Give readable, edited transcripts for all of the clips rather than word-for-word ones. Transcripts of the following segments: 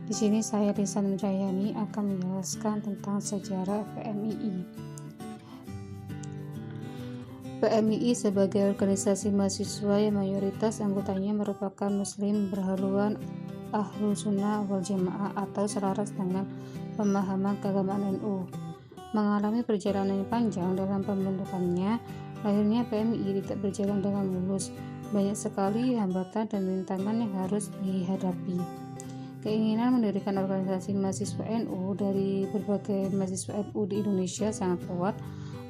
Di sini saya Lisan Mujayani akan menjelaskan tentang sejarah PMII. PMII sebagai organisasi mahasiswa yang mayoritas anggotanya merupakan Muslim berhaluan Ahlus Sunnah wal Jamaah atau selaras dengan pemahaman keagamaan NU. Mengalami perjalanan yang panjang dalam pembentukannya, lahirnya PMII tidak berjalan dengan mulus. Banyak sekali hambatan dan rintangan yang harus dihadapi. Keinginan mendirikan organisasi mahasiswa NU dari berbagai mahasiswa NU di Indonesia sangat kuat,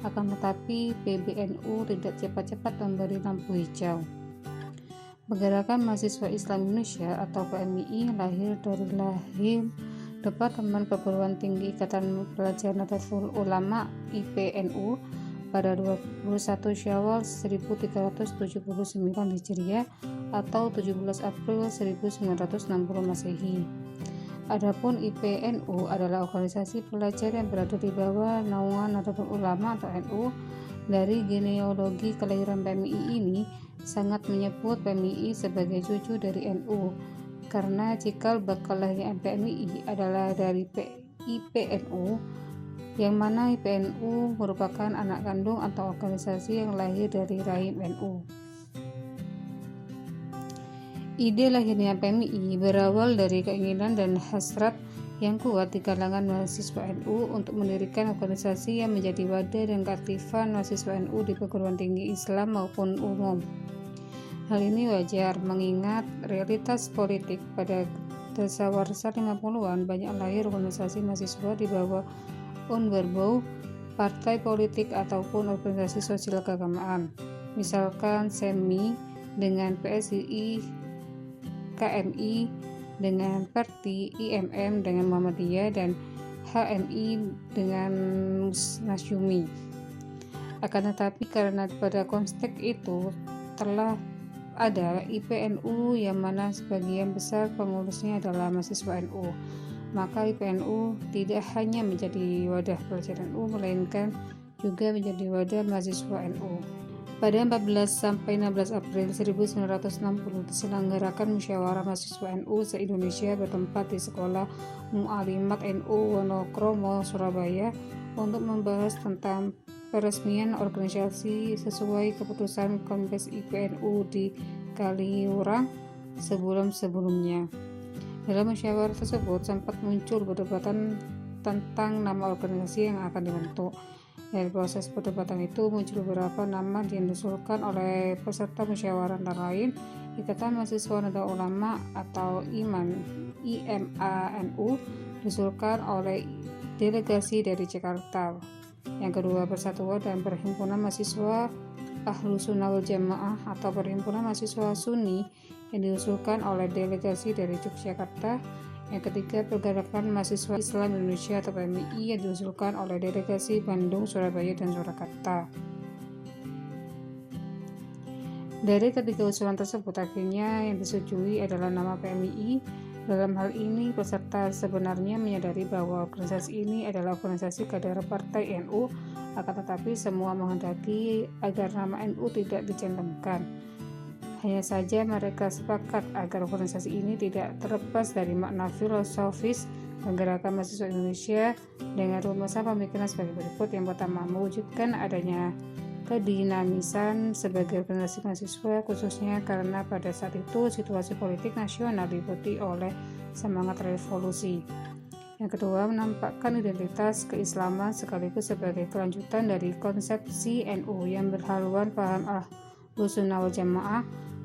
akan tetapi PBNU tidak cepat-cepat memberi lampu hijau. Pergerakan Mahasiswa Islam Indonesia atau PMII lahir dari Departemen Perguruan Tinggi Ikatan Pelajar Nahdlatul Ulama IPNU pada 21 Syawal 1379 Hijriah atau 17 April 1960 Masehi. Adapun IPNU adalah organisasi pelajar yang berada di bawah naungan Nahdlatul Ulama atau NU. Dari genealogi kelahiran PMII ini sangat menyebut PMII sebagai cucu dari NU, karena cikal bakal lahirnya PMII adalah dari IPNU, yang mana IPNU merupakan anak kandung atau organisasi yang lahir dari rahim NU. Ide lahirnya PMII berawal dari keinginan dan hasrat yang kuat di kalangan mahasiswa NU untuk mendirikan organisasi yang menjadi wadah dan keaktifan mahasiswa NU di perguruan tinggi Islam maupun umum. Hal ini wajar mengingat realitas politik pada dasawarsa 50-an banyak lahir organisasi mahasiswa di bawah berbau partai politik ataupun organisasi sosial keagamaan, misalkan SEMI dengan PSII, KMI dengan Perti, IMM dengan Muhammadiyah, dan HMI dengan Masyumi. Akan tetapi karena pada konteks itu telah ada IPNU yang mana sebagian besar pengurusnya adalah mahasiswa NU, maka IPNU tidak hanya menjadi wadah pelajar NU melainkan juga menjadi wadah mahasiswa NU. Pada 14-16 April 1960 diselenggarakan musyawarah mahasiswa NU se-Indonesia bertempat di Sekolah Mu'alimat NU Wonokromo, Surabaya untuk membahas tentang peresmian organisasi sesuai keputusan Konves IPNU di Kaliurang sebelum-sebelumnya. Dalam musyawarah tersebut sempat muncul perdebatan tentang nama organisasi yang akan dibentuk. Dari proses perdebatan itu muncul beberapa nama yang diusulkan oleh peserta musyawarah, antara lain Ikatan Mahasiswa Nahdlatul Ulama atau IMANU diusulkan oleh delegasi dari Jakarta. Yang kedua, Persatuan dan Perhimpunan Mahasiswa Ahlus Sunnah wal Jamaah atau Perhimpunan Mahasiswa Sunni yang diusulkan oleh delegasi dari Yogyakarta. Yang ketiga, Pergerakan Mahasiswa Islam Indonesia atau PMII yang diusulkan oleh delegasi Bandung, Surabaya, dan Surakarta. Dari ketiga usulan tersebut, akhirnya yang disetujui adalah nama PMII. Dalam hal ini, peserta sebenarnya menyadari bahwa organisasi ini adalah organisasi kader partai NU, akan tetapi semua menghendaki agar nama NU tidak dicantumkan. Hanya saja mereka sepakat agar organisasi ini tidak terlepas dari makna filosofis Pergerakan Mahasiswa Indonesia dengan rumusan pemikiran sebagai berikut. Yang pertama, mewujudkan adanya kedinamisan sebagai organisasi mahasiswa, khususnya karena pada saat itu situasi politik nasional diikuti oleh semangat revolusi. Yang kedua, menampakkan identitas keislaman sekaligus sebagai kelanjutan dari konsepsi NU yang berhaluan paham Ahlus Sunnah wal Jamaah,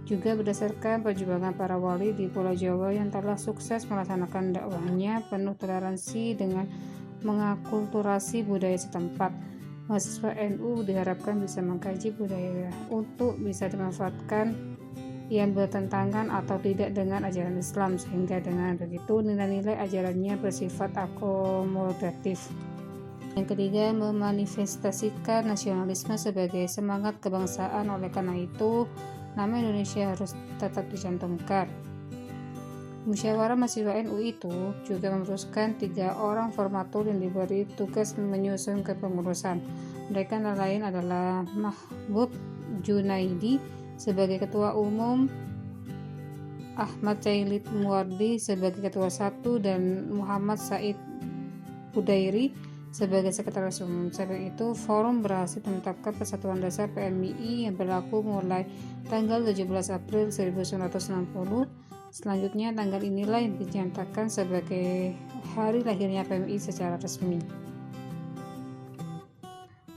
juga berdasarkan perjuangan para wali di Pulau Jawa yang telah sukses melaksanakan dakwahnya penuh toleransi dengan mengakulturasi budaya setempat. Mahasiswa NU diharapkan bisa mengkaji budaya untuk bisa dimanfaatkan yang bertentangan atau tidak dengan ajaran Islam, sehingga dengan begitu nilai-nilai ajarannya bersifat akomodatif. Yang ketiga, memanifestasikan nasionalisme sebagai semangat kebangsaan. Oleh karena itu, nama Indonesia harus tetap dicantumkan. Musyawarah mahasiswa NU itu juga memutuskan 3 orang formatur yang diberi tugas menyusun kepengurusan. Mereka antara lain adalah Mahbub Junaidi sebagai ketua umum, Ahmad Cailid Muwardi sebagai Ketua 1 dan Muhammad Said Budairi sebagai Sekretaris Umum. Selain itu, forum berhasil menetapkan Persatuan Dasar PMII yang berlaku mulai tanggal 17 April 1960. Selanjutnya, tanggal inilah yang dinyatakan sebagai hari lahirnya PMII secara resmi.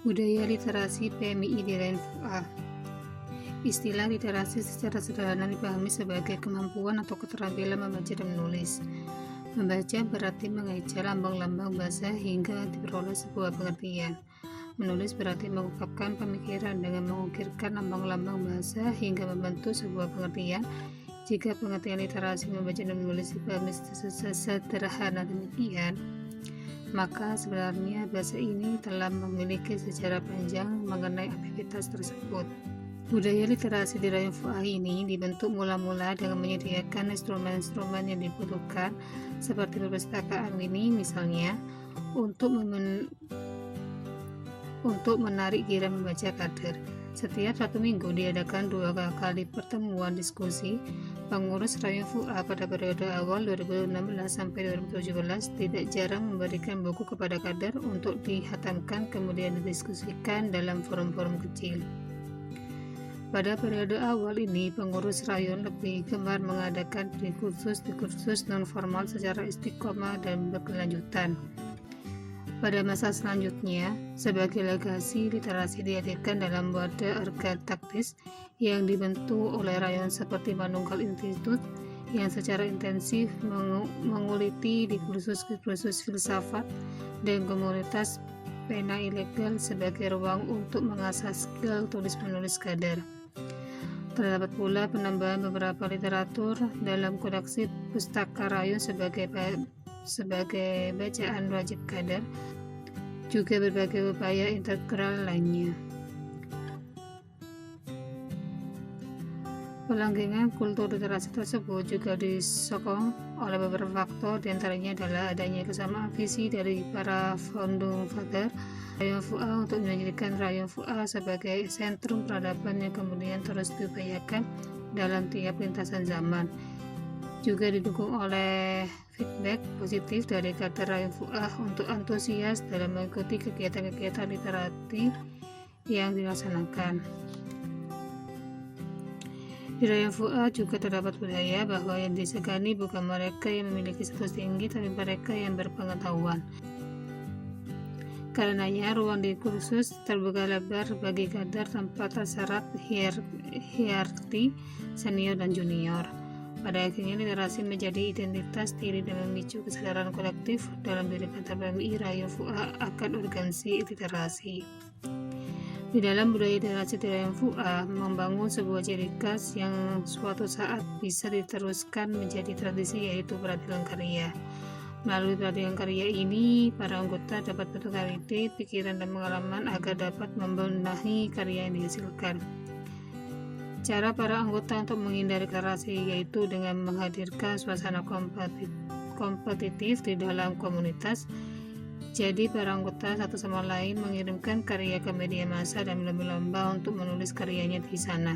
Budaya literasi PMII di FUA. Istilah literasi secara sederhana dipahami sebagai kemampuan atau keterampilan membaca dan menulis. Membaca berarti mengeja lambang-lambang bahasa hingga diperoleh sebuah pengertian. Menulis berarti mengungkapkan pemikiran dengan mengukirkan lambang-lambang bahasa hingga membentuk sebuah pengertian. Jika pengertian literasi membaca dan menulis dipahami sederhana demikian, maka sebenarnya bahasa ini telah memiliki sejarah panjang mengenai aktivitas tersebut. Budaya literasi di Rayon FUA ini dibentuk mula-mula dengan menyediakan instrumen-instrumen yang dibutuhkan seperti perpustakaan mini misalnya untuk menarik gairah membaca kader. Setiap 1 minggu diadakan 2 kali pertemuan diskusi. Pengurus Rayon FUA pada periode awal 2016 sampai 2017 tidak jarang memberikan buku kepada kader untuk dihatamkan kemudian didiskusikan dalam forum-forum kecil. Pada periode awal ini, pengurus rayon lebih gemar mengadakan diskursus non-formal secara istiqomah dan berkelanjutan. Pada masa selanjutnya, sebagai legasi literasi dihadirkan dalam wadah organ taktis yang dibentuk oleh rayon seperti Manunggal Institute yang secara intensif menguliti diskursus filsafat dan komunitas pena ilegal sebagai ruang untuk mengasah skill tulis-menulis kader. Terdapat pula penambahan beberapa literatur dalam koleksi pustaka rayon sebagai bacaan wajib kader, juga berbagai upaya integral lainnya. Pelanggengan kultur literasi tersebut juga disokong oleh beberapa faktor, diantaranya adalah adanya kesamaan visi dari para founding father Rayon FUA untuk menjadikan Rayon FUA sebagai sentrum peradaban yang kemudian terus diupayakan dalam tiap lintasan zaman. Juga didukung oleh feedback positif dari kader Rayon FUA untuk antusias dalam mengikuti kegiatan-kegiatan literasi yang dilaksanakan. Di Rayon FUA juga terdapat budaya bahwa yang disegani bukan mereka yang memiliki status tinggi, tapi mereka yang berpengetahuan. Karenanya, ruang diskursus terbuka lebar bagi kader tanpa tersyarat hierarki senior dan junior. Pada akhirnya, literasi menjadi identitas diri dan memicu kesadaran kolektif dalam diri kader PMII Rayon FUA akan urgensi literasi. Di dalam budaya literasi di Rayon FUA membangun sebuah ciri khas yang suatu saat bisa diteruskan menjadi tradisi, yaitu peradilan karya. Melalui peradilan karya ini, para anggota dapat bertukar ide, pikiran, dan pengalaman agar dapat membenahi karya yang dihasilkan. Cara para anggota untuk menghindari literasi yaitu dengan menghadirkan suasana kompetitif di dalam komunitas. Jadi para anggota satu sama lain mengirimkan karya ke media massa dan berlomba-lomba untuk menulis karyanya di sana.